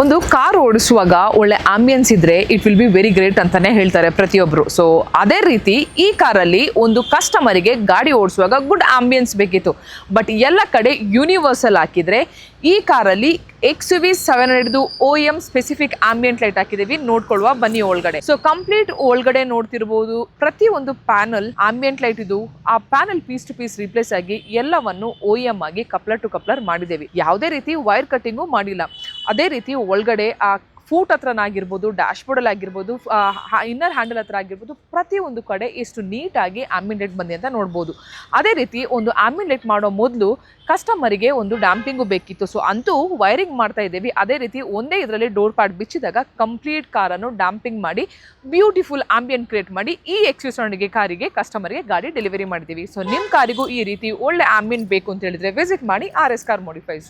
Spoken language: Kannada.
ಒಂದು ಕಾರ್ ಓಡಿಸುವಾಗ ಒಳ್ಳೆ ಆಂಬಿಯನ್ಸ್ ಇದ್ರೆ it will be very great ಅಂತಾನೆ ಹೇಳ್ತಾರೆ ಪ್ರತಿಯೊಬ್ಬರು. ಸೊ ಅದೇ ರೀತಿ ಈ ಕಾರಲ್ಲಿ ಒಂದು ಕಸ್ಟಮರಿಗೆ ಗಾಡಿ ಓಡಿಸುವಾಗ ಗುಡ್ ಆಂಬಿಯನ್ಸ್ ಬೇಕಿತ್ತು. ಬಟ್ ಎಲ್ಲ ಕಡೆ ಯೂನಿವರ್ಸಲ್ ಹಾಕಿದ್ರೆ ಈ ಕಾರಲ್ಲಿ XUV 700 OEM specific ambient light ಹಾಕಿದೀವಿ. ನೋಡ್ಕೊಳ್ಳುವ ಬನ್ನಿ ಒಳಗಡೆ. ಸೊ ಕಂಪ್ಲೀಟ್ ಒಳಗಡೆ ನೋಡ್ತಿರ್ಬೋದು, ಪ್ರತಿ ಒಂದು ಪ್ಯಾನಲ್ ಆಂಬಿಯಂಟ್ ಲೈಟ್ ಇದು. ಆ panel piece to piece replace ಆಗಿ ಎಲ್ಲವನ್ನು OEM ಆಗಿ ಕಪ್ಲರ್ ಟು ಕಪ್ಲರ್ ಮಾಡಿದ್ದೇವೆ. ಯಾವುದೇ ರೀತಿ ವೈರ್ ಕಟ್ಟಿಂಗು ಮಾಡಿಲ್ಲ. ಅದೇ ರೀತಿ ಒಳಗಡೆ ಆ ಫೂಟ್ ಹತ್ರನಾಗಿರ್ಬೋದು, ಡ್ಯಾಶ್ ಬೋರ್ಡಲ್ಲಿ ಆಗಿರ್ಬೋದು, ಇನ್ನರ್ ಹ್ಯಾಂಡಲ್ ಹತ್ರ ಆಗಿರ್ಬೋದು, ಪ್ರತಿಯೊಂದು ಕಡೆ ಎಷ್ಟು ನೀಟಾಗಿ ಆಂಬಿಯಂಟ್ ಲೈಟ್ ಬಂದಿ ಅಂತ ನೋಡ್ಬೋದು. ಅದೇ ರೀತಿ ಒಂದು ಆಂಬಿಯಂಟ್ ಲೈಟ್ ಮಾಡೋ ಮೊದಲು ಕಸ್ಟಮರಿಗೆ ಒಂದು ಡ್ಯಾಂಪಿಂಗು ಬೇಕಿತ್ತು. ಸೊ ಅಂತೂ ವೈರಿಂಗ್ ಮಾಡ್ತಾ ಇದ್ದೀವಿ. ಅದೇ ರೀತಿ ಒಂದೇ ಇದರಲ್ಲಿ ಡೋರ್ ಪ್ಯಾಡ್ ಬಿಚ್ಚಿದಾಗ ಕಂಪ್ಲೀಟ್ ಕಾರನ್ನು ಡ್ಯಾಂಪಿಂಗ್ ಮಾಡಿ ಬ್ಯೂಟಿಫುಲ್ ಆಂಬಿಯಂಟ್ ಕ್ರಿಯೇಟ್ ಮಾಡಿ ಈ XUV ಕಾರಿಗೆ ಕಸ್ಟಮರ್ಗೆ ಗಾಡಿ ಡೆಲಿವರಿ ಮಾಡಿದ್ದೀವಿ. ಸೊ ನಿಮ್ಮ ಕಾರಿಗೂ ಈ ರೀತಿ ಒಳ್ಳೆ ಆಂಬಿಯಂಟ್ ಬೇಕು ಅಂತ ಹೇಳಿದ್ರೆ ವಿಸಿಟ್ ಮಾಡಿ RS ಕಾರ್ ಮಾಡಿಫೈಸ್.